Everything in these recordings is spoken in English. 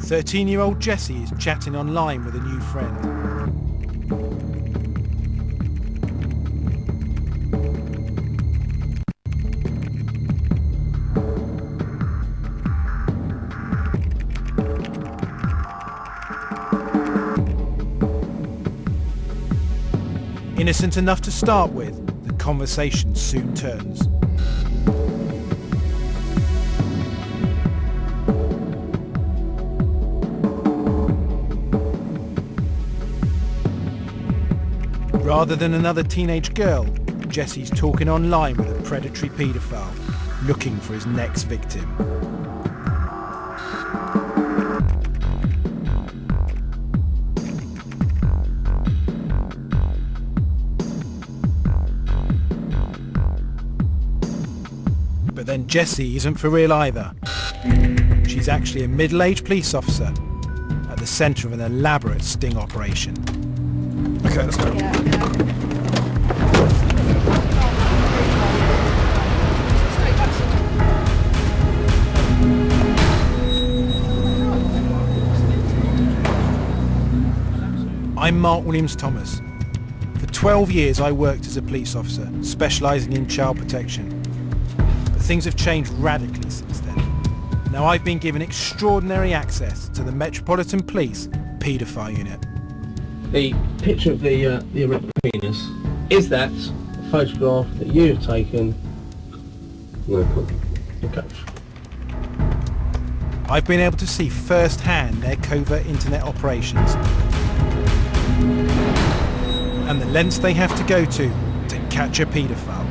13-year-old Jessie is chatting online with a new friend. Innocent enough to start with, the conversation soon turns. Rather than another teenage girl, Jessie's talking online with a predatory paedophile, looking for his next victim. But then Jessie isn't for real either. She's actually a middle-aged police officer at the centre of an elaborate sting operation. Okay, let's go. I'm Mark Williams-Thomas. For 12 years I worked as a police officer, specialising in child protection. But things have changed radically since then. Now I've been given extraordinary access to the Metropolitan Police Paedophile Unit. The picture of the erect penis, is that a photograph that you've taken? No problem. Okay. I've been able to see firsthand their covert internet operations and the lengths they have to go to catch a paedophile.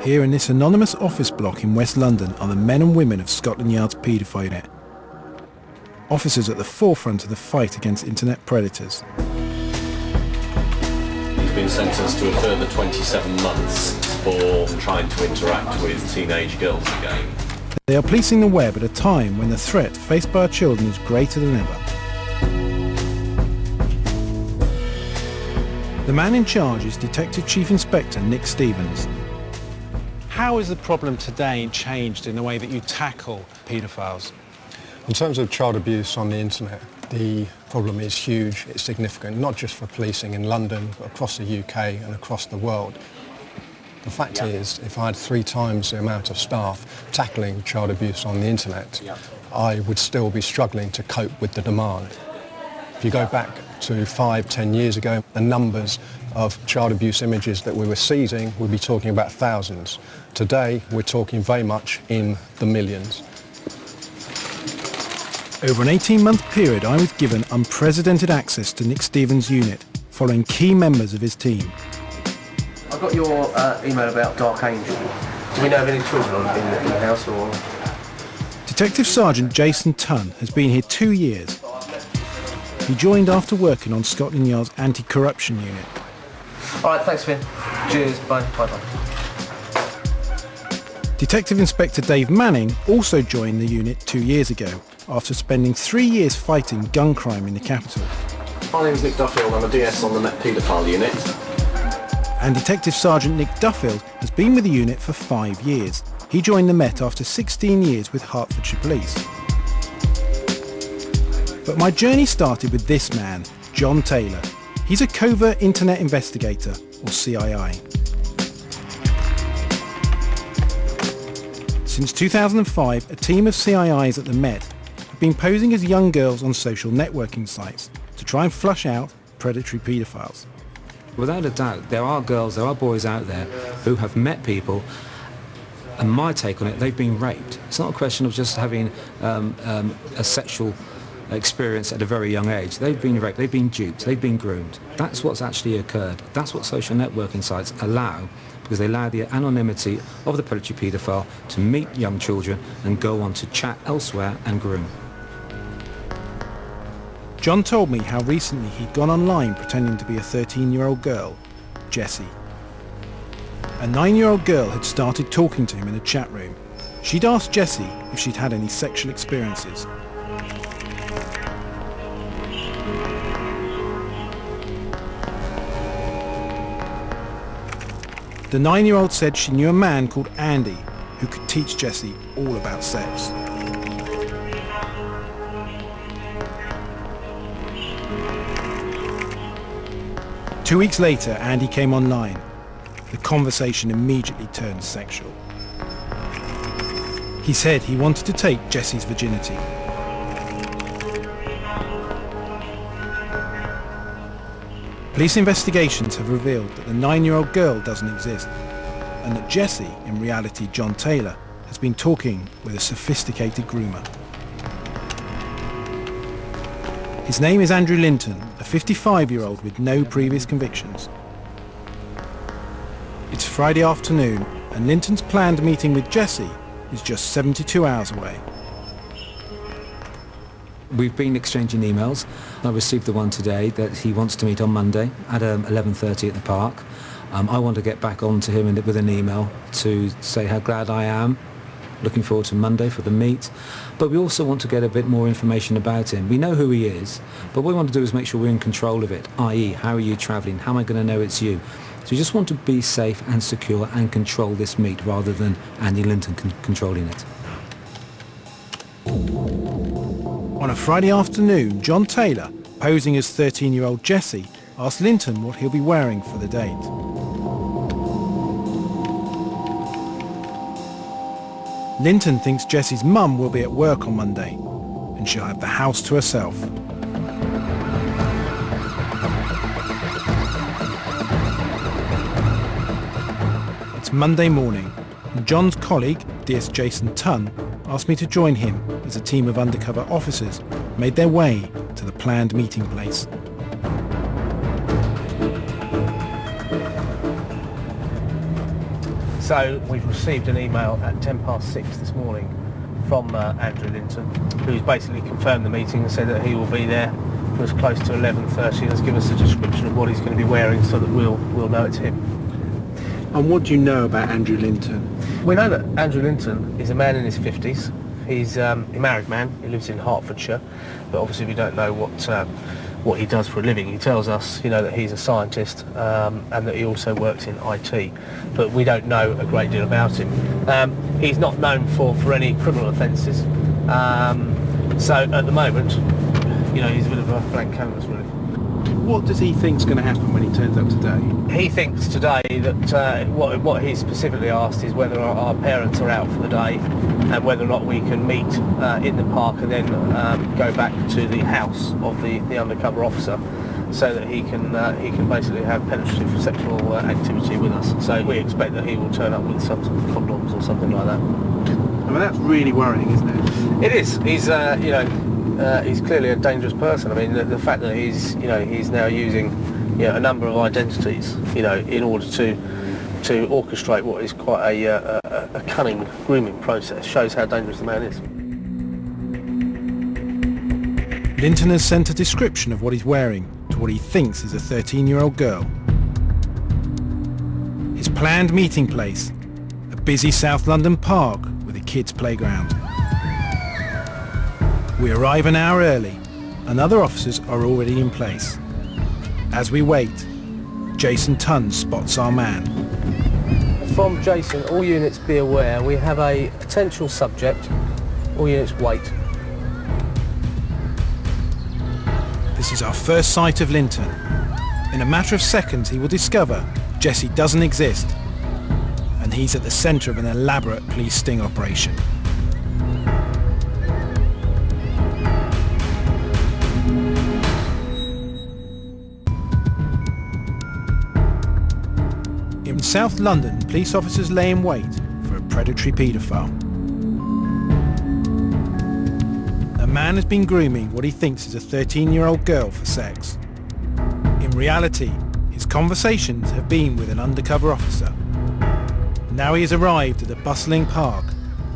Here in this anonymous office block in West London are the men and women of Scotland Yard's Paedophile Unit. Officers at the forefront of the fight against internet predators. He's been sentenced to a further 27 months for trying to interact with teenage girls again. They are policing the web at a time when the threat faced by our children is greater than ever. The man in charge is Detective Chief Inspector Nick Stevens. How has the problem today changed in the way that you tackle paedophiles? In terms of child abuse on the internet, the problem is huge, it's significant, not just for policing in London, but across the UK and across the world. The fact is, if I had 3 times the amount of staff tackling child abuse on the internet, I would still be struggling to cope with the demand. If you go back to 5-10 years ago, the numbers of child abuse images that we were seizing, we'd be talking about thousands. Today, we're talking very much in the millions. Over an 18-month period, I was given unprecedented access to Nick Stevens' unit, following key members of his team. I got your email about Dark Angel. Do we know of any children in the house or...? Detective Sergeant Jason Tunn has been here 2 years. He joined after working on Scotland Yard's anti-corruption unit. All right, thanks, Finn. Cheers, bye. Bye-bye. Detective Inspector Dave Manning also joined the unit 2 years ago, after spending 3 years fighting gun crime in the capital. My name's Nick Duffield, I'm a DS on the Met Paedophile Unit. And Detective Sergeant Nick Duffield has been with the unit for 5 years. He joined the Met after 16 years with Hertfordshire Police. But my journey started with this man, John Taylor. He's a covert internet investigator, or CII. Since 2005, a team of CIIs at the Met have been posing as young girls on social networking sites to try and flush out predatory paedophiles. Without a doubt, there are girls, there are boys out there who have met people, and my take on it, they've been raped. It's not a question of just having a sexual experience at a very young age. They've been raped, they've been duped, they've been groomed. That's what's actually occurred. That's what social networking sites allow, because they allow the anonymity of the predatory paedophile to meet young children and go on to chat elsewhere and groom. John told me how recently he'd gone online pretending to be a 13-year-old girl. Jessie. A 9-year-old girl had started talking to him in a chat room. She'd asked Jessie if she'd had any sexual experiences. The 9-year-old said she knew a man called Andy who could teach Jessie all about sex. Two weeks later, Andy came online. The conversation immediately turned sexual. He said he wanted to take Jessie's virginity. Police investigations have revealed that the 9-year-old girl doesn't exist, and that Jessie, in reality John Taylor, has been talking with a sophisticated groomer. His name is Andrew Linton, a 55-year-old with no previous convictions. It's Friday afternoon, and Linton's planned meeting with Jessie is just 72 hours away. We've been exchanging emails. I received the one today that he wants to meet on Monday at 11:30 at the park. I want to get back on to him with an email to say how glad I am, looking forward to Monday for the meet. But we also want to get a bit more information about him. We know who he is, but what we want to do is make sure we're in control of it, i.e. how are you travelling, how am I going to know it's you? So we just want to be safe and secure and control this meet rather than Andy Linton controlling it. On a Friday afternoon, John Taylor, posing as 13-year-old Jessie, asked Linton what he'll be wearing for the date. Linton thinks Jessie's mum will be at work on Monday, and she'll have the house to herself. It's Monday morning, and John's colleague, DS Jason Tunn, asked me to join him as a team of undercover officers made their way to the planned meeting place. So we've received an email at 6:10 this morning from Andrew Linton, who's basically confirmed the meeting and said that he will be there for as close to 11:30. Let's give us a description of what he's going to be wearing so that we'll know it's him. And what do you know about Andrew Linton? We know that Andrew Linton is a man in his 50s. He's a married man. He lives in Hertfordshire, but obviously we don't know what he does for a living. He tells us, that he's a scientist and that he also works in IT, but we don't know a great deal about him. He's not known for any criminal offences, so at the moment, he's a bit of a blank canvas, really. What does he think's going to happen when he turns up today? He thinks today that what he specifically asked is whether our parents are out for the day and whether or not we can meet in the park and then go back to the house of the undercover officer so that he can basically have penetrative sexual activity with us. So we expect that he will turn up with some sort of condoms or something like that. I mean, that's really worrying, isn't it? It is. He's clearly a dangerous person. I mean, the fact that he's now using a number of identities, in order to orchestrate what is quite a cunning grooming process shows how dangerous the man is. Linton has sent a description of what he's wearing to what he thinks is a 13-year-old girl. His planned meeting place, a busy South London park with a kids' playground. We arrive an hour early, and other officers are already in place. As we wait, Jason Tunn spots our man. From Jason, all units be aware, we have a potential subject. All units wait. This is our first sight of Linton. In a matter of seconds, he will discover Jessie doesn't exist, and he's at the centre of an elaborate police sting operation. In South London, police officers lay in wait for a predatory paedophile. A man has been grooming what he thinks is a 13-year-old girl for sex. In reality, his conversations have been with an undercover officer. Now he has arrived at a bustling park,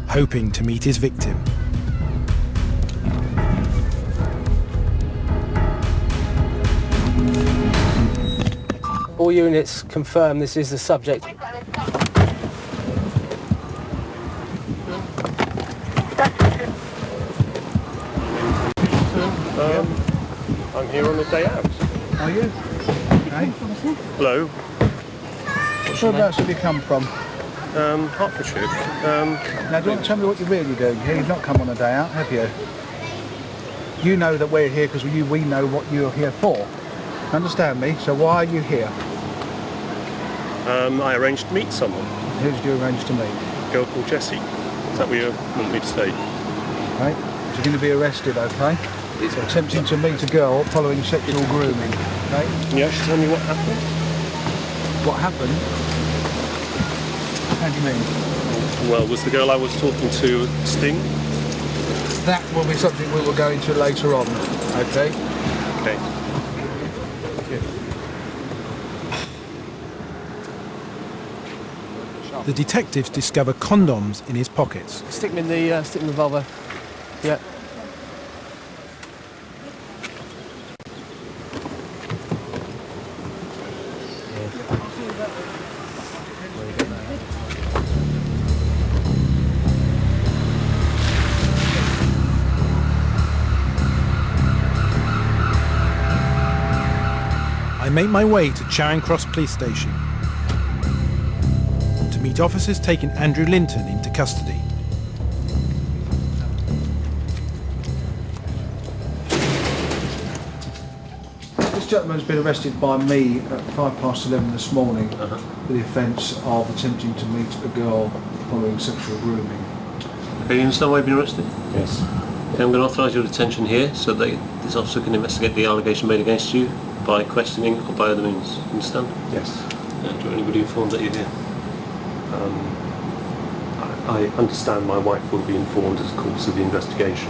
hoping to meet his victim. All All units confirm this is the subject. I'm here on a day out. Are you? Okay. Hello. Whereabouts have you come from? Hertfordshire. Now, do you want to tell me what you're really doing here? You've not come on a day out, have you? You know that we're here because we know what you're here for. Understand me? So why are you here? I arranged to meet someone. Who did you arrange to meet? A girl called Jessie. Is that what you want me to say? Okay. You're going to be arrested, okay? It's attempting to meet a girl following sexual grooming. Okay? Can you actually tell me what happened? What happened? How do you mean? Well, was the girl I was talking to Sting? That will be something we will go into later on. Okay? Okay. The detectives discover condoms in his pockets. Stick them in the revolver. Yeah. I make my way to Charing Cross Police Station to meet officers taking Andrew Linton into custody. This gentleman's been arrested by me at 11:05 this morning for the offence of attempting to meet a girl following sexual grooming. Okay, you understand why you've been arrested? Yes. Okay, I'm going to authorise your detention here so that this officer can investigate the allegation made against you by questioning or by other means. Understand? Yes. Do you want anybody informed that you're here? I understand my wife will be informed as a course of the investigation.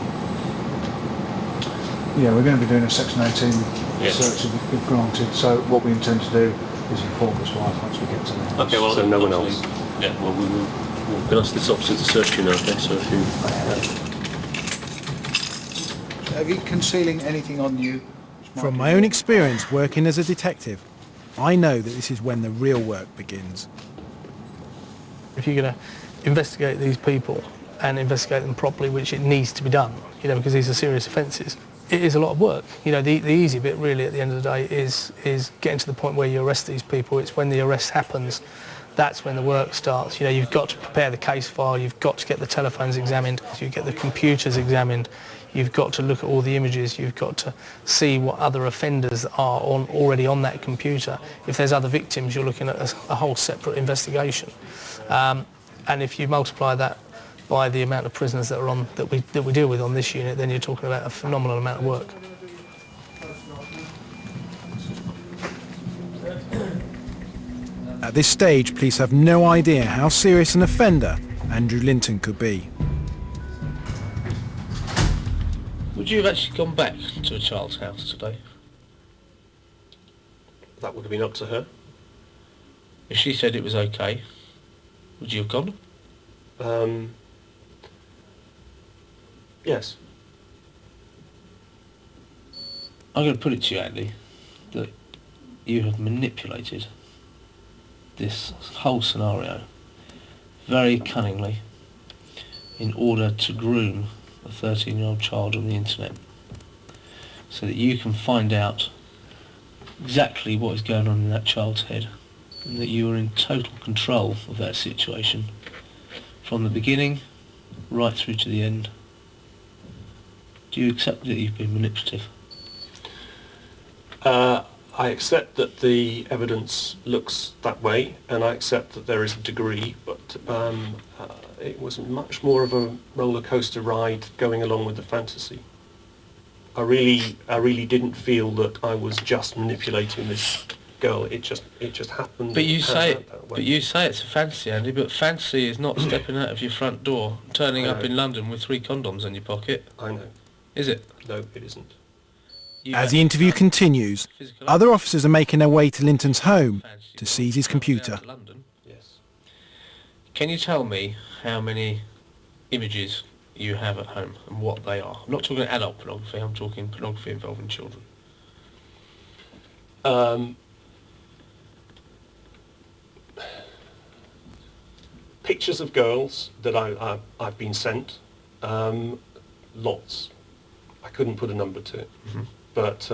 Yeah, we're going to be doing a Section 18 Yes. search if granted, so what we intend to do is inform his wife once we get to the house. Okay, well, So no one obviously- else? Yeah, well, we're going to ask this officer to search you now, okay? So if you... Are you concealing anything on you? From my own experience working as a detective, I know that this is when the real work begins. If you're going to investigate these people and investigate them properly, which it needs to be done, you know, because these are serious offences, it is a lot of work. You know, the easy bit really at the end of the day is getting to the point where you arrest these people. It's when the arrest happens, that's when the work starts. You know, you've got to prepare the case file, you've got to get the telephones examined, you get the computers examined, you've got to look at all the images, you've got to see what other offenders are already on that computer. If there's other victims, you're looking at a whole separate investigation. And if you multiply that by the amount of prisoners that are on that we deal with on this unit, then you're talking about a phenomenal amount of work. At this stage, police have no idea how serious an offender Andrew Linton could be. Would you have actually gone back to a child's house today? That would have been up to her. If she said it was okay, would you have gone? Yes. I'm going to put it to you, Andy, that you have manipulated this whole scenario very cunningly in order to groom a 13-year-old child on the internet so that you can find out exactly what is going on in that child's head and that you are in total control of that situation from the beginning right through to the end. Do you accept that you've been manipulative? I accept that the evidence looks that way, and I accept that there is a degree, but it was much more of a roller coaster ride going along with the fantasy. I really didn't feel that I was just manipulating this girl. It just happened. But you say that way. but you say it's a fantasy, Andy. But fantasy is not stepping out of your front door, turning I up know. in London with 3 condoms in your pocket, I know. is it? No, it isn't. As the interview continues, other officers are making their way to Linton's home to seize his computer. London. Yes. Can you tell me how many images you have at home and what they are? I'm not talking adult pornography. I'm talking pornography involving children. pictures of girls that I've been sent, lots. I couldn't put a number to it, but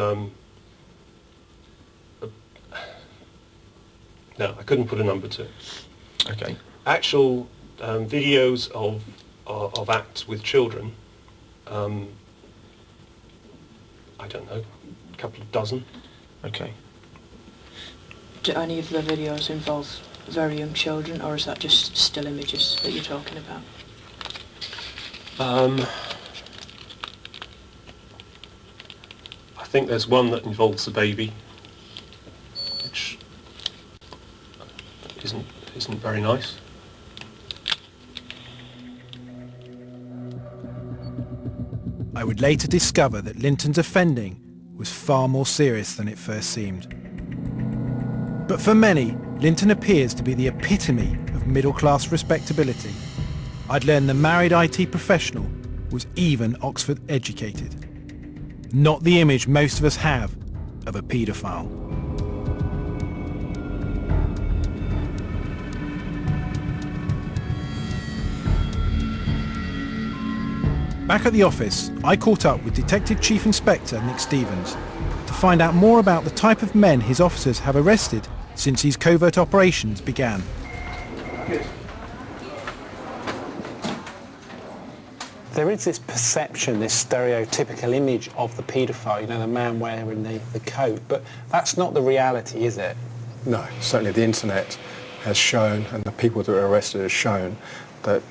no, I couldn't put a number to it. Okay. Actual videos of acts with children, I don't know, a couple of dozen. Okay. Do any of the videos involve very young children, or is that just still images that you're talking about? I think there's one that involves a baby, which isn't very nice. I would later discover that Linton's offending was far more serious than it first seemed. But for many, Linton appears to be the epitome of middle-class respectability. I'd learned the married IT professional was even Oxford educated. Not the image most of us have of a paedophile. Back at the office, I caught up with Detective Chief Inspector Nick Stevens to find out more about the type of men his officers have arrested since these covert operations began. Good. There is this perception, this stereotypical image of the paedophile, you know, the man wearing the coat, but that's not the reality, is it? No, certainly the internet has shown, and the people that are arrested have shown, that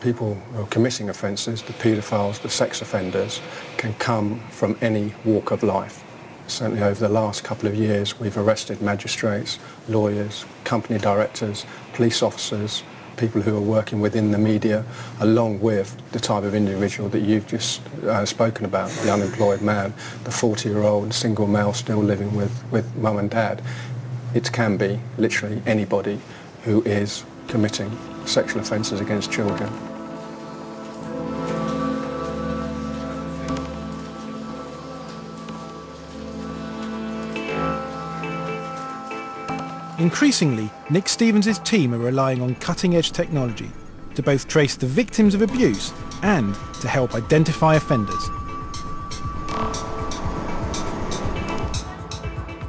people who are committing offences, the paedophiles, the sex offenders, can come from any walk of life. Certainly over the last couple of years we've arrested magistrates, lawyers, company directors, police officers, people who are working within the media, along with the type of individual that you've just spoken about, the unemployed man, the 40-year-old single male still living with mum and dad. It can be literally anybody who is committing sexual offences against children. Increasingly, Nick Stevens' team are relying on cutting-edge technology to both trace the victims of abuse and to help identify offenders.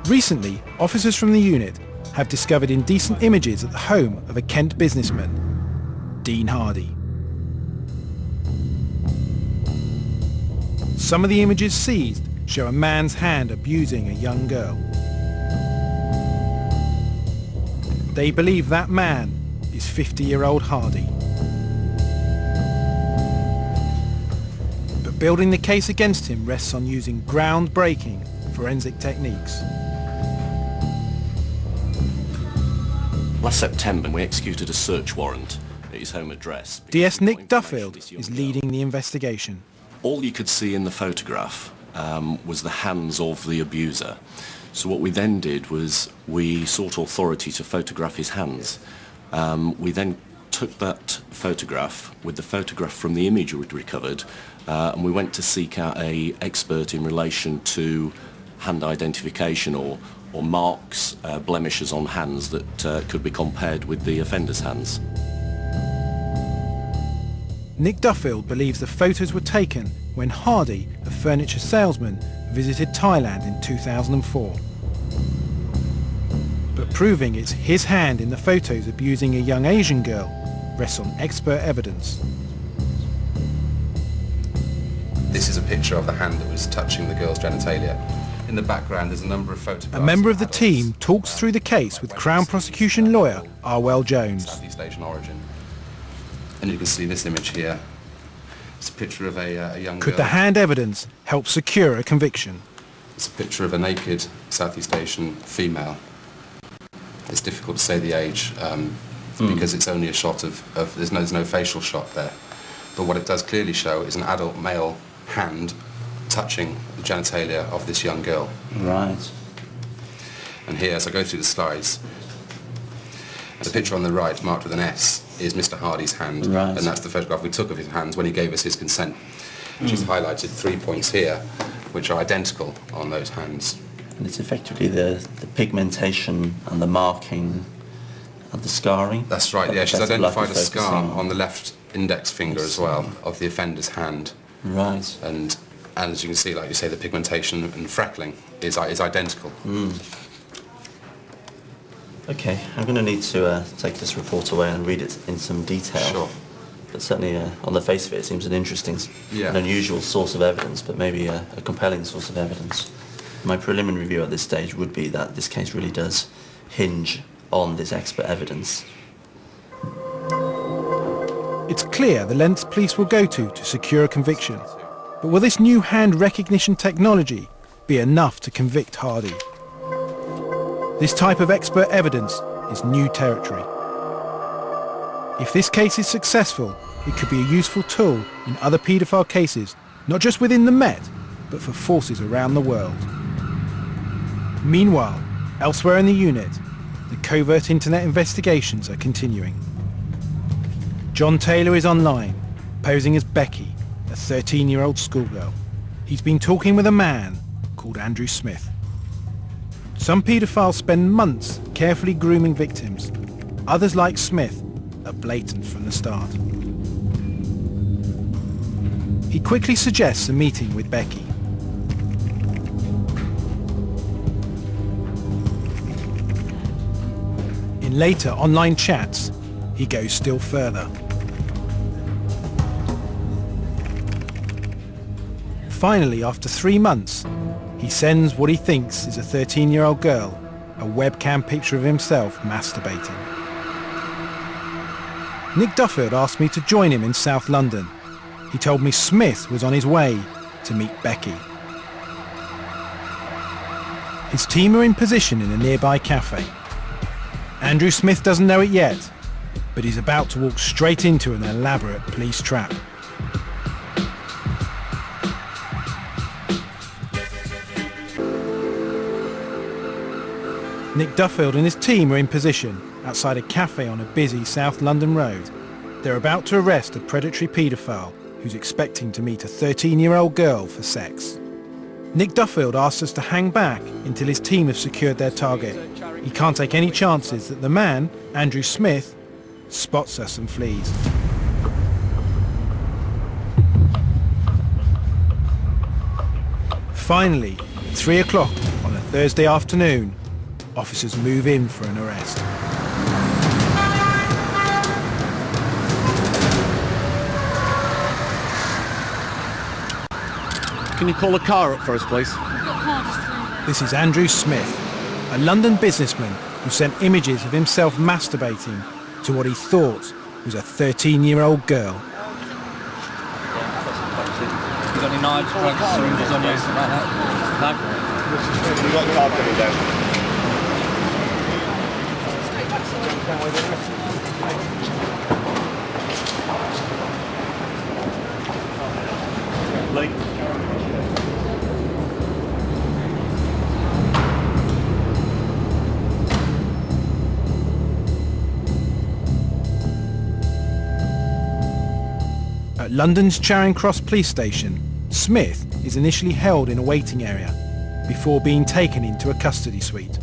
Recently, officers from the unit have discovered indecent images at the home of a Kent businessman, Dean Hardy. Some of the images seized show a man's hand abusing a young girl. They believe that man is 50-year-old Hardy. But building the case against him rests on using groundbreaking forensic techniques. Last September, we executed a search warrant at his home address. DS Nick Duffield is leading the investigation. All you could see in the photograph was the hands of the abuser. So what we then did was we sought authority to photograph his hands. We then took that photograph with the photograph from the image we'd recovered, and we went to seek out an expert in relation to hand identification or marks, blemishes on hands that could be compared with the offender's hands. Nick Duffield believes the photos were taken when Hardy, a furniture salesman, visited Thailand in 2004. But proving it's his hand in the photos abusing a young Asian girl rests on expert evidence. This is a picture of the hand that was touching the girl's genitalia. In the background there's a number of photographs. A member of the team talks through the case with Crown Prosecution lawyer Arwell Jones. Southeast Asian origin. And you can see this image here. It's a picture of a young girl. Could the hand evidence help secure a conviction? It's a picture of a naked Southeast Asian female. It's difficult to say the age because it's only a shot of there's no facial shot there. But what it does clearly show is an adult male hand touching the genitalia of this young girl. Right. And here, as I go through the slides, the picture on the right, marked with an S, is Mr. Hardy's hand. Right. And that's the photograph we took of his hands when he gave us his consent. Which is highlighted 3 points here, which are identical on those hands. And it's effectively the pigmentation and the marking of the scarring. That's right, yeah. She's Better luck identified at a scar focusing. on the left index finger as well of the offender's hand. Right. And as you can see, like you say, the pigmentation and freckling is identical. Okay, I'm going to need to take this report away and read it in some detail. Sure. But certainly, on the face of it, it seems an interesting, an unusual source of evidence, but maybe a compelling source of evidence. My preliminary view at this stage would be that this case really does hinge on this expert evidence. It's clear the lengths police will go to secure a conviction. But will this new hand recognition technology be enough to convict Hardy? This type of expert evidence is new territory. If this case is successful, it could be a useful tool in other paedophile cases, not just within the Met, but for forces around the world. Meanwhile, elsewhere in the unit, the covert internet investigations are continuing. John Taylor is online, posing as Becky, a 13-year-old schoolgirl. He's been talking with a man called Andrew Smith. Some paedophiles spend months carefully grooming victims. Others, like Smith, are blatant from the start. He quickly suggests a meeting with Becky. In later online chats, he goes still further. Finally, after 3 months, he sends what he thinks is a 13-year-old girl a webcam picture of himself masturbating. Nick Duffield asked me to join him in South London. He told me Smith was on his way to meet Becky. His team are in position in a nearby cafe. Andrew Smith doesn't know it yet, but he's about to walk straight into an elaborate police trap. Nick Duffield and his team are in position outside a cafe on a busy South London road. They're about to arrest a predatory paedophile who's expecting to meet a 13-year-old girl for sex. Nick Duffield asks us to hang back until his team have secured their target. He can't take any chances that the man, Andrew Smith, spots us and flees. Finally, at 3 o'clock on a Thursday afternoon, officers move in for an arrest. Can you call a car up for us, please? This is Andrew Smith, a London businessman who sent images of himself masturbating to what he thought was a 13-year-old girl. You got any knives, drugs, syringes on you, anything like that? No? You got a car coming down. Lee. At London's Charing Cross police station, Smith is initially held in a waiting area before being taken into a custody suite.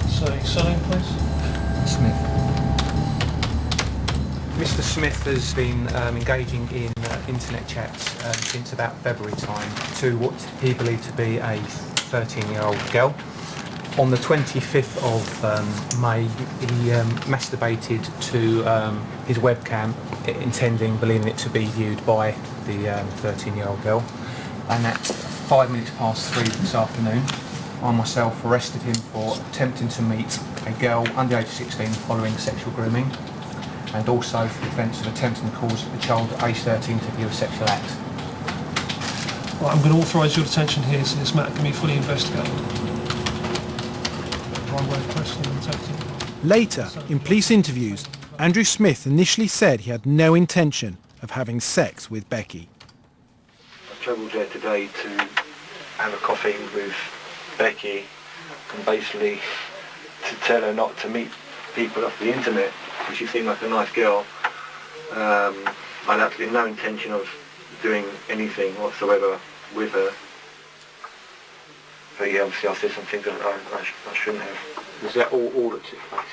So, selling, please? Smith. Mr. Smith has been engaging in internet chats since about February time to what he believed to be a 13-year-old girl. On the 25th of May, he masturbated to his webcam, believing it to be viewed by the 13-year-old girl. And at 5 minutes past 3 this afternoon, I myself arrested him for attempting to meet a girl under the age of 16 following sexual grooming, and also for the offence of attempting to cause a child aged 13 to view a sexual act. Right, I'm going to authorise your detention here so this matter can be fully investigated. Later, in police interviews, Andrew Smith initially said he had no intention of having sex with Becky. I travelled there today to have a coffee with Becky and basically to tell her not to meet people off the internet because she seemed like a nice girl. I had absolutely no intention of doing anything whatsoever with her. But yeah, obviously I said some things that I shouldn't have. Was that all that took place?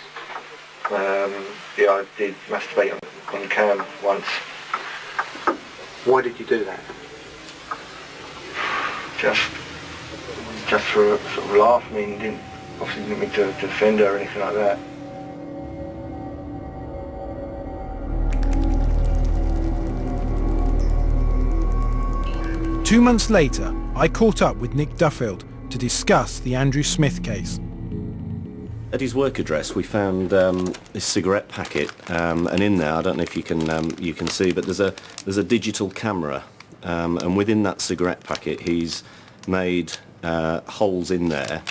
Yeah, I did masturbate on cam once. Why did you do that? Just for a sort of laugh. I mean, obviously didn't mean to offend her or anything like that. Two months later, I caught up with Nick Duffield to discuss the Andrew Smith case. At his work address, we found this cigarette packet, and in there, I don't know if you can see, but there's a digital camera, and within that cigarette packet, he's made holes in there,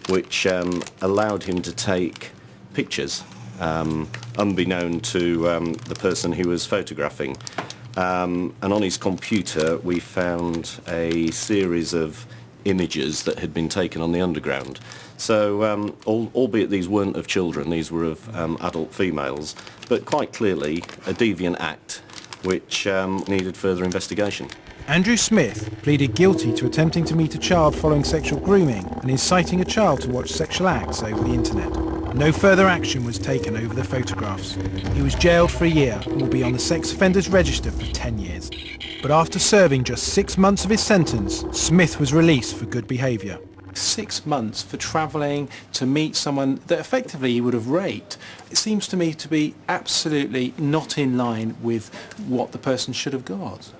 which allowed him to take pictures, unbeknown to the person he was photographing. And on his computer, we found a series of images that had been taken on the underground. So, albeit these weren't of children, these were of adult females, but quite clearly a deviant act which needed further investigation. Andrew Smith pleaded guilty to attempting to meet a child following sexual grooming and inciting a child to watch sexual acts over the internet. No further action was taken over the photographs. He was jailed for a year and will be on the sex offenders register for 10 years. But after serving just 6 months of his sentence, Smith was released for good behaviour. 6 months for travelling to meet someone that effectively he would have raped. It seems to me to be absolutely not in line with what the person should have got.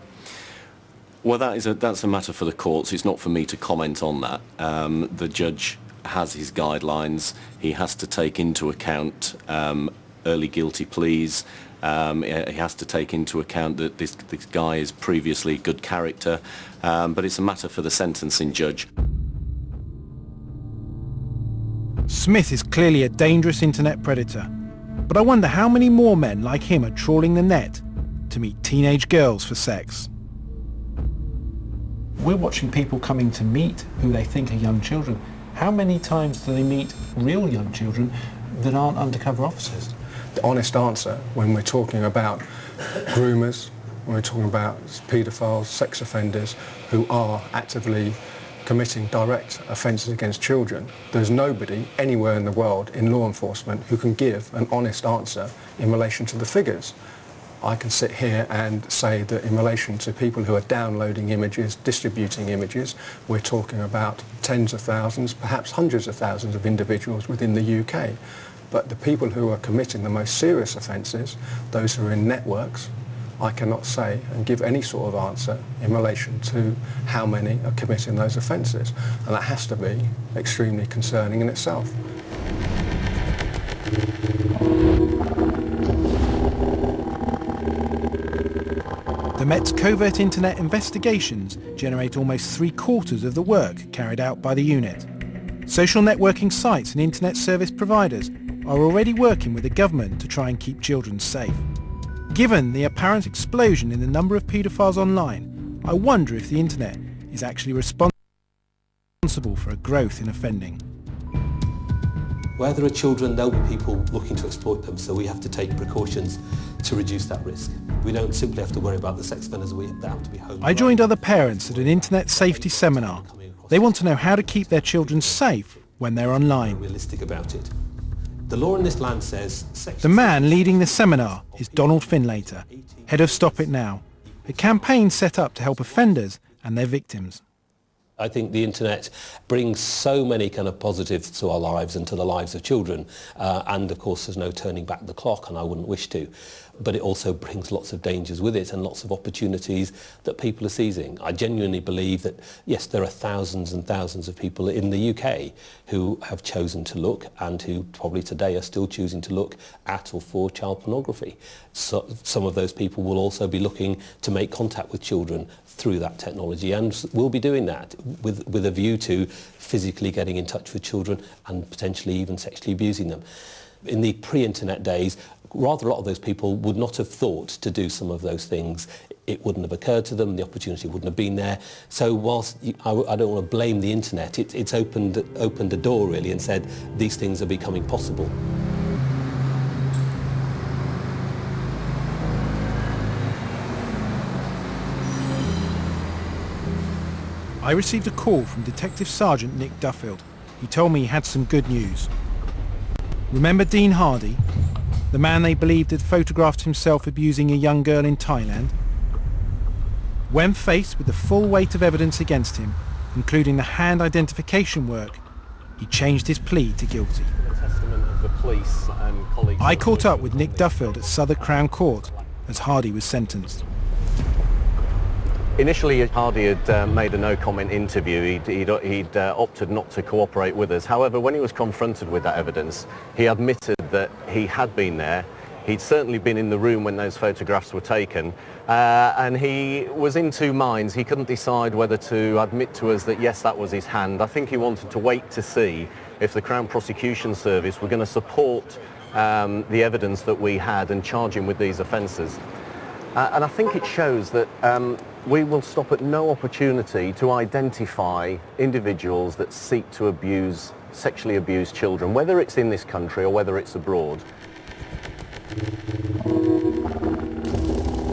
Well, that's a matter for the courts. It's not for me to comment on that. The judge has his guidelines. He has to take into account early guilty pleas. He has to take into account that this guy is previously good character. But it's a matter for the sentencing judge. Smith is clearly a dangerous internet predator. But I wonder how many more men like him are trawling the net to meet teenage girls for sex. We're watching people coming to meet who they think are young children. How many times do they meet real young children that aren't undercover officers? The honest answer when we're talking about groomers, when we're talking about paedophiles, sex offenders who are actively committing direct offences against children, there's nobody anywhere in the world in law enforcement who can give an honest answer in relation to the figures. I can sit here and say that in relation to people who are downloading images, distributing images, we're talking about tens of thousands, perhaps hundreds of thousands of individuals within the UK. But the people who are committing the most serious offences, those who are in networks, I cannot say and give any sort of answer in relation to how many are committing those offences. And that has to be extremely concerning in itself. The Met's covert internet investigations generate almost 3/4 of the work carried out by the unit. Social networking sites and internet service providers are already working with the government to try and keep children safe. Given the apparent explosion in the number of paedophiles online, I wonder if the internet is actually responsible for a growth in offending. Where there are children, there'll be people looking to exploit them, so we have to take precautions to reduce that risk. We don't simply have to worry about the sex offenders, we have to be home. I joined other parents at an internet safety seminar. They want to know how to keep their children safe when they're online. Realistic about it. The law in this land says... The man leading the seminar is Donald Finlater, head of Stop It Now, a campaign set up to help offenders and their victims. I think the internet brings so many kind of positives to our lives and to the lives of children, and of course there's no turning back the clock, and I wouldn't wish to. But it also brings lots of dangers with it and lots of opportunities that people are seizing. I genuinely believe that, yes, there are thousands and thousands of people in the UK who have chosen to look and who probably today are still choosing to look at or for child pornography. So, some of those people will also be looking to make contact with children through that technology, and will be doing that with a view to physically getting in touch with children and potentially even sexually abusing them. In the pre-internet days, rather a lot of those people would not have thought to do some of those things. It wouldn't have occurred to them, the opportunity wouldn't have been there. So whilst I don't want to blame the internet, it's opened a door really and said these things are becoming possible. I received a call from Detective Sergeant Nick Duffield. He told me he had some good news. Remember Dean Hardy? The man they believed had photographed himself abusing a young girl in Thailand? When faced with the full weight of evidence against him, including the hand identification work, he changed his plea to guilty. I caught up with Nick Duffield at Southwark Crown Court as Hardy was sentenced. Initially, Hardy had made a no-comment interview. He'd opted not to cooperate with us. However, when he was confronted with that evidence, he admitted that he had been there. He'd certainly been in the room when those photographs were taken, and he was in two minds. He couldn't decide whether to admit to us that, yes, that was his hand. I think he wanted to wait to see if the Crown Prosecution Service were going to support the evidence that we had and charge him with these offences. And I think it shows that we will stop at no opportunity to identify individuals that seek to sexually abuse children, whether it's in this country or whether it's abroad.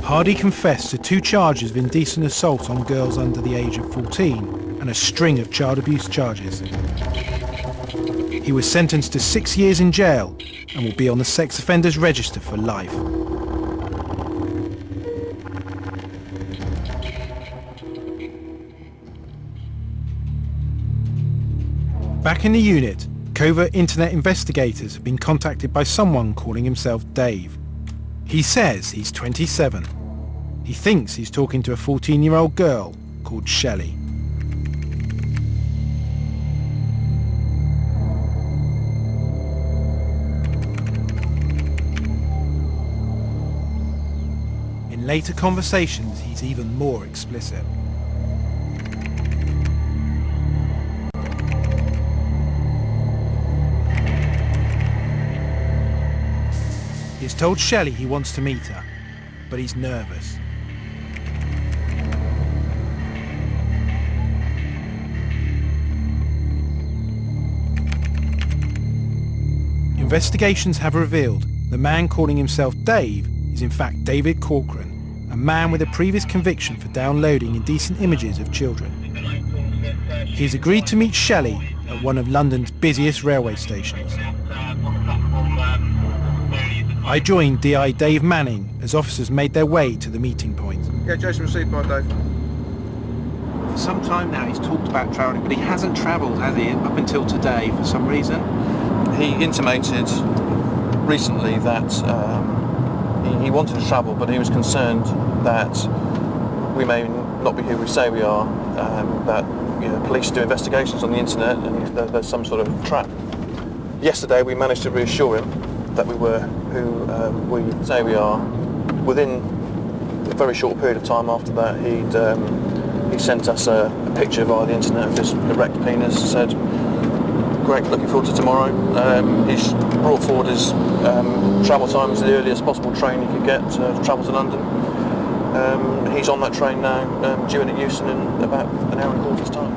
Hardy confessed to 2 charges of indecent assault on girls under the age of 14 and a string of child abuse charges. He was sentenced to 6 years in jail and will be on the sex offenders register for life. Back in the unit, covert internet investigators have been contacted by someone calling himself Dave. He says he's 27. He thinks he's talking to a 14-year-old girl called Shelley. In later conversations, he's even more explicit. He's told Shelley he wants to meet her, but he's nervous. Investigations have revealed the man calling himself Dave is in fact David Corcoran, a man with a previous conviction for downloading indecent images of children. He's agreed to meet Shelley at one of London's busiest railway stations. I joined DI Dave Manning as officers made their way to the meeting point. Yeah, Jason received by Dave. For some time now he's talked about travelling, but he hasn't travelled, has he, up until today for some reason? He intimated recently that he wanted to travel, but he was concerned that we may not be who we say we are, that police do investigations on the internet and there's some sort of trap. Yesterday we managed to reassure him that we were who we say we are. Within a very short period of time after that, he sent us a picture via the internet of this erect penis, said, "Great, looking forward to tomorrow." He's brought forward his travel times, the earliest possible train he could get to travel to London. He's on that train now, due in at Euston in about an hour and a quarter's time.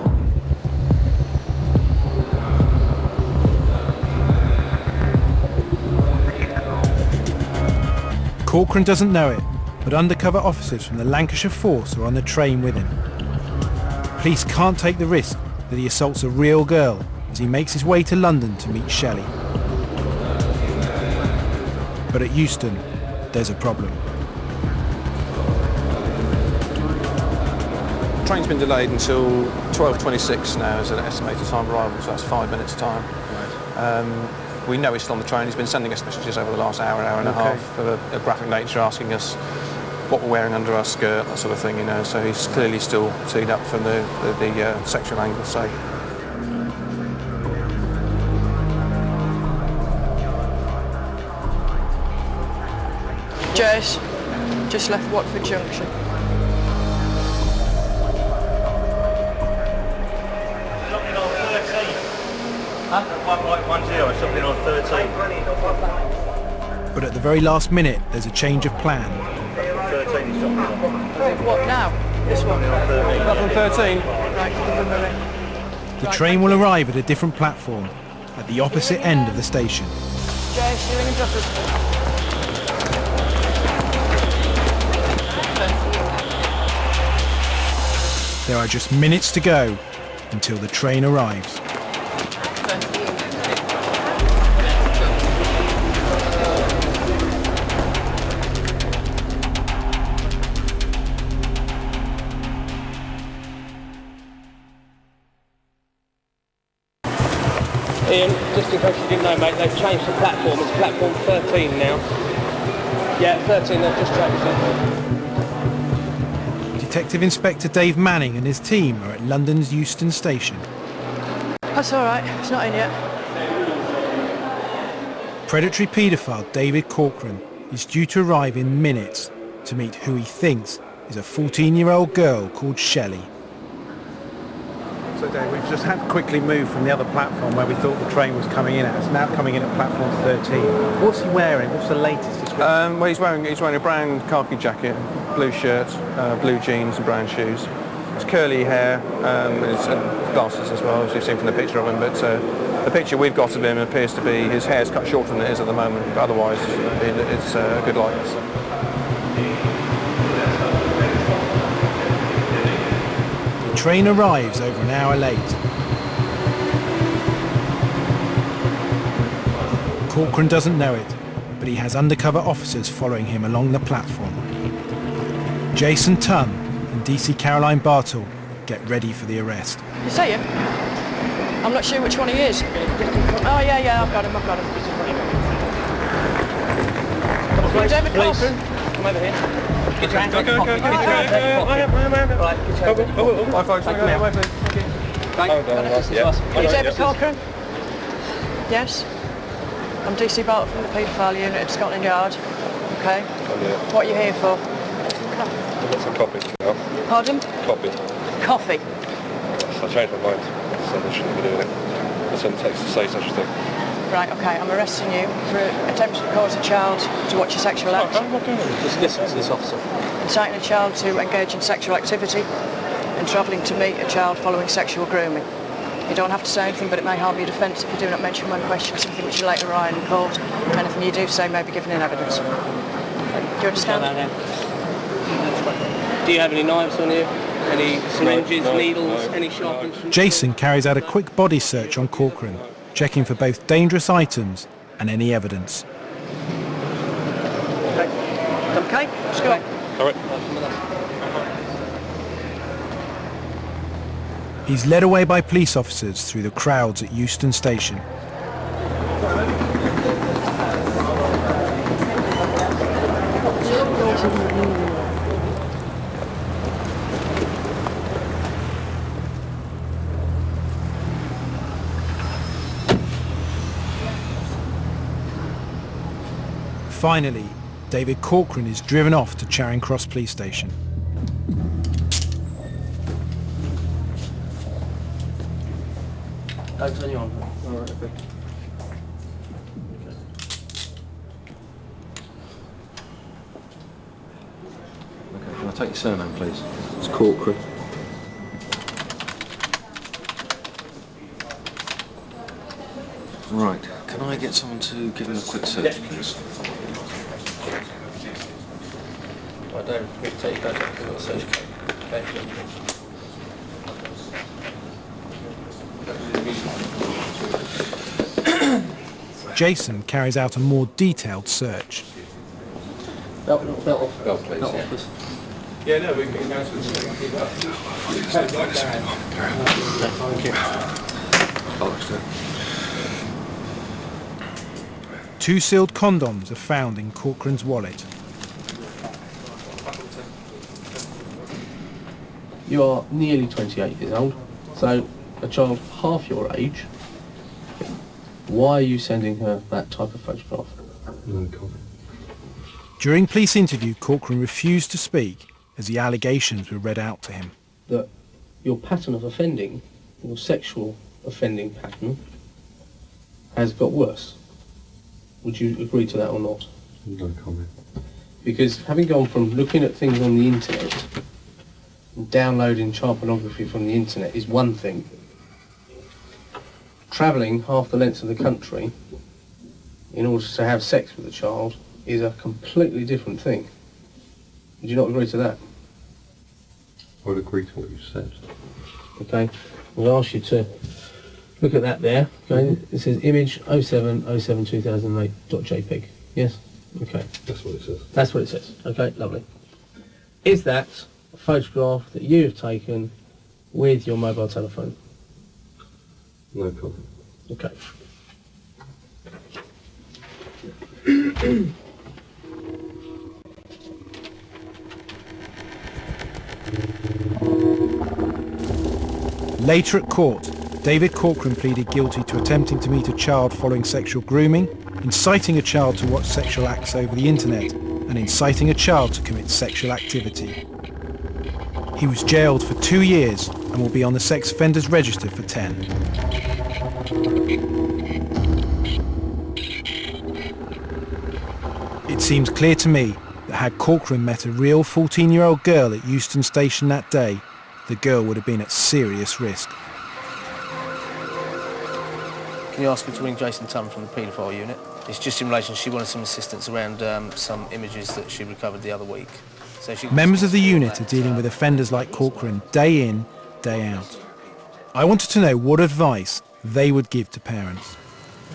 Corcoran doesn't know it, but undercover officers from the Lancashire force are on the train with him. Police can't take the risk that he assaults a real girl as he makes his way to London to meet Shelley. But at Euston, there's a problem. The train's been delayed until 12:26 now as an estimated time of arrival, so that's 5 minutes time. We know he's still on the train. He's been sending us messages over the last hour and a half of a graphic nature, asking us what we're wearing under our skirt, that sort of thing, so he's clearly still teed up from the sexual angle, so. Jace, just left Watford Junction. Something on 13. But at the very last minute, there's a change of plan. 13 is something on. What now? This one? Nothing 13? Right, give him a ring. The train will arrive at a different platform, at the opposite end of the station. Jace, you're in Duffield. There are just minutes to go until the train arrives. Ian, just in case you didn't know, mate, they've changed the platform. It's platform 13 now. Yeah, 13, they've just changed it. Detective Inspector Dave Manning and his team are at London's Euston Station. That's all right, it's not in yet. Predatory paedophile David Corcoran is due to arrive in minutes to meet who he thinks is a 14-year-old girl called Shelley. So Dave, we've just had to quickly move from the other platform where we thought the train was coming in at. It's now coming in at platform 13. What's he wearing? What's the latest description? Well, he's wearing a brown khaki jacket, blue shirt, blue jeans and brown shoes. It's curly hair, his glasses as well, as you've seen from the picture of him. But the picture we've got of him appears to be his hair's cut shorter than it is at the moment. But otherwise, it's a good likeness. The train arrives over an hour late. Corcoran doesn't know it, but he has undercover officers following him along the platform. Jason Tunn and DC Caroline Bartle get ready for the arrest. You see him? I'm not sure which one he is. Oh yeah, I've got him. David Corcoran. Come over here. Get your hands on the pocket. Are you David Corcoran? Yes. I'm DC Bartle from the Paedophile unit at Scotland Yard. Okay. What are you here for? I've got some coffee now. Pardon? Coffee. Coffee. I changed my mind. I said I shouldn't be doing it. I sent a text to say such a thing. Right, okay, I'm arresting you for attempting to cause a child to watch a sexual act. Just listen to this officer. Inciting a child to engage in sexual activity and travelling to meet a child following sexual grooming. You don't have to say anything, but it may harbour your defence if you do not mention when questioned something which you later rely on in court. Anything you do say may be given in evidence. Do you understand? Do you have any knives on you? Any syringes, needles, any sharp instruments? Jason carries out a quick body search on Corcoran, checking for both dangerous items and any evidence. Okay, let's go. All right. He's led away by police officers through the crowds at Euston Station. Finally, David Corcoran is driven off to Charing Cross Police Station. Don't turn you on. All right, okay. Okay, can I take your surname, please? It's Corcoran. Right, can I get someone to give him a quick search, please? I don't really take that back to the search code. Okay. Jason carries out a more detailed search. Belt off. Belt, please. Belt Yeah. off. Yeah, no, we can go to the Thank you. Two sealed condoms are found in Corcoran's wallet. You are nearly 28 years old, so a child half your age. Why are you sending her that type of photograph? No comment. During police interview, Corcoran refused to speak as the allegations were read out to him. That your pattern of offending, your sexual offending pattern, has got worse. Would you agree to that or not? No comment. Because having gone from looking at things on the internet and downloading child pornography from the internet is one thing. Travelling half the length of the country in order to have sex with a child is a completely different thing. Would you not agree to that? I would agree to what you said. Okay, we'll ask you to look at that there. Okay, it says image 07/07/2008.jpg. Yes? Okay. That's what it says. That's what it says. Okay, lovely. Is that a photograph that you have taken with your mobile telephone? No problem. Okay. Later at court, David Corcoran pleaded guilty to attempting to meet a child following sexual grooming, inciting a child to watch sexual acts over the internet, and inciting a child to commit sexual activity. He was jailed for 2 years and will be on the sex offenders register for 10. It seems clear to me that had Corcoran met a real 14-year-old girl at Euston Station that day, the girl would have been at serious risk. Can you ask her to ring Jason Tunn from the paedophile unit? It's just in relation, she wanted some assistance around some images that she recovered the other week. So Members of the unit are dealing with offenders like Corcoran day in, day out. I wanted to know what advice they would give to parents.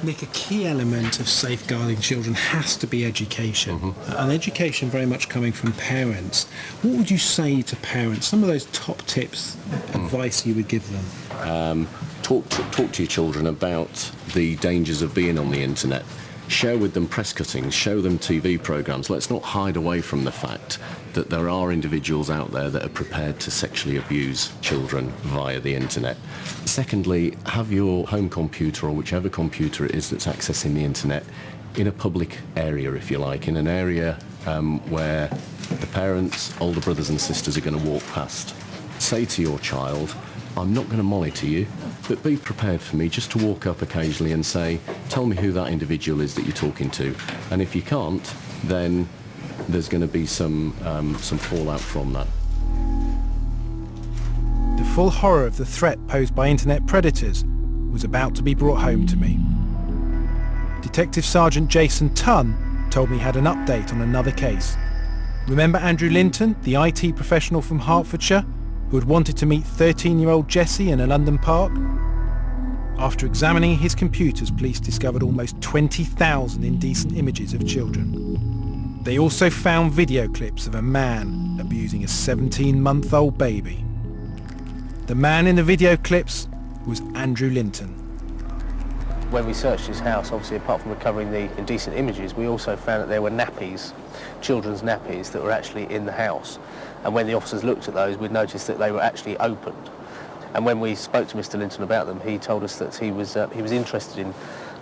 Nick, a key element of safeguarding children has to be education, and education very much coming from parents. What would you say to parents? Some of those top tips, advice you would give them? Talk to your children about the dangers of being on the internet. Share with them press cuttings, show them TV programmes. Let's not hide away from the fact that there are individuals out there that are prepared to sexually abuse children via the internet. Secondly, have your home computer or whichever computer it is that's accessing the internet in a public area, if you like, in an area where the parents, older brothers and sisters are going to walk past. Say to your child, I'm not going to monitor you, but be prepared for me just to walk up occasionally and say, tell me who that individual is that you're talking to. And if you can't, then there's going to be some fallout from that. The full horror of the threat posed by internet predators was about to be brought home to me. Detective Sergeant Jason Tunn told me he had an update on another case. Remember Andrew Linton, the IT professional from Hertfordshire, who had wanted to meet 13-year-old Jessie in a London park? After examining his computers, police discovered almost 20,000 indecent images of children. They also found video clips of a man abusing a 17-month-old baby. The man in the video clips was Andrew Linton. When we searched his house, obviously apart from recovering the indecent images, we also found that there were nappies, children's nappies, that were actually in the house. And when the officers looked at those, we'd noticed that they were actually opened. And when we spoke to Mr. Linton about them, he told us that he was interested in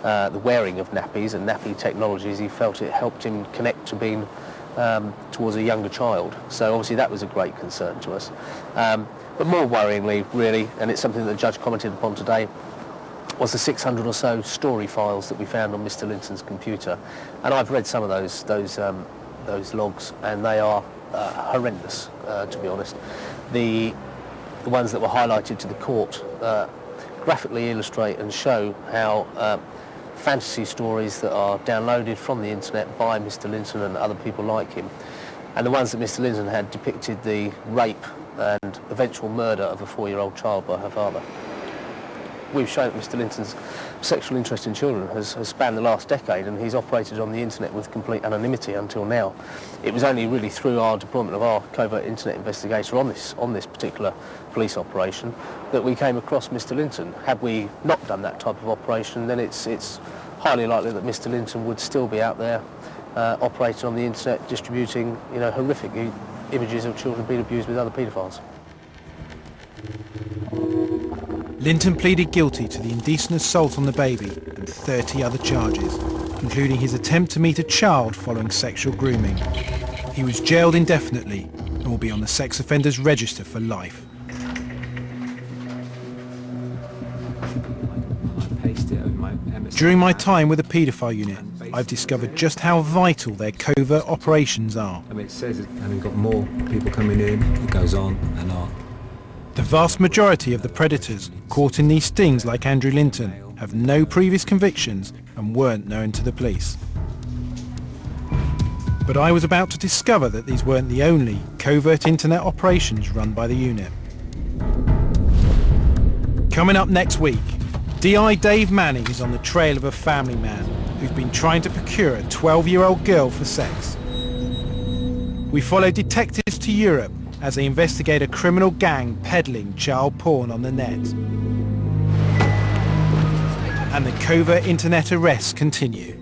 the wearing of nappies and nappy technologies. He felt it helped him connect to being towards a younger child. So obviously that was a great concern to us. But more worryingly, really, and it's something that the judge commented upon today, was the 600 or so story files that we found on Mr. Linton's computer. And I've read some of those logs, and they are horrendous, to be honest. The ones that were highlighted to the court graphically illustrate and show how fantasy stories that are downloaded from the internet by Mr. Linton and other people like him, and the ones that Mr. Linton had depicted the rape and eventual murder of a 4-year-old child by her father. We've shown that Mr. Linton's sexual interest in children has spanned the last decade, and he's operated on the internet with complete anonymity until now. It was only really through our deployment of our covert internet investigator on this particular police operation that we came across Mr. Linton. Had we not done that type of operation, then it's highly likely that Mr. Linton would still be out there operating on the internet, distributing horrific images of children being abused with other paedophiles. Linton pleaded guilty to the indecent assault on the baby and 30 other charges, including his attempt to meet a child following sexual grooming. He was jailed indefinitely and will be on the sex offenders register for life. During my time with the paedophile unit, I've discovered just how vital their covert operations are. I mean, it says it having got more people coming in, it goes on and on. The vast majority of the predators caught in these stings, like Andrew Linton, have no previous convictions and weren't known to the police. But I was about to discover that these weren't the only covert internet operations run by the unit. Coming up next week, DI Dave Manning is on the trail of a family man who's been trying to procure a 12-year-old girl for sex. We follow detectives to Europe as they investigate a criminal gang peddling child porn on the net. And the covert internet arrests continue.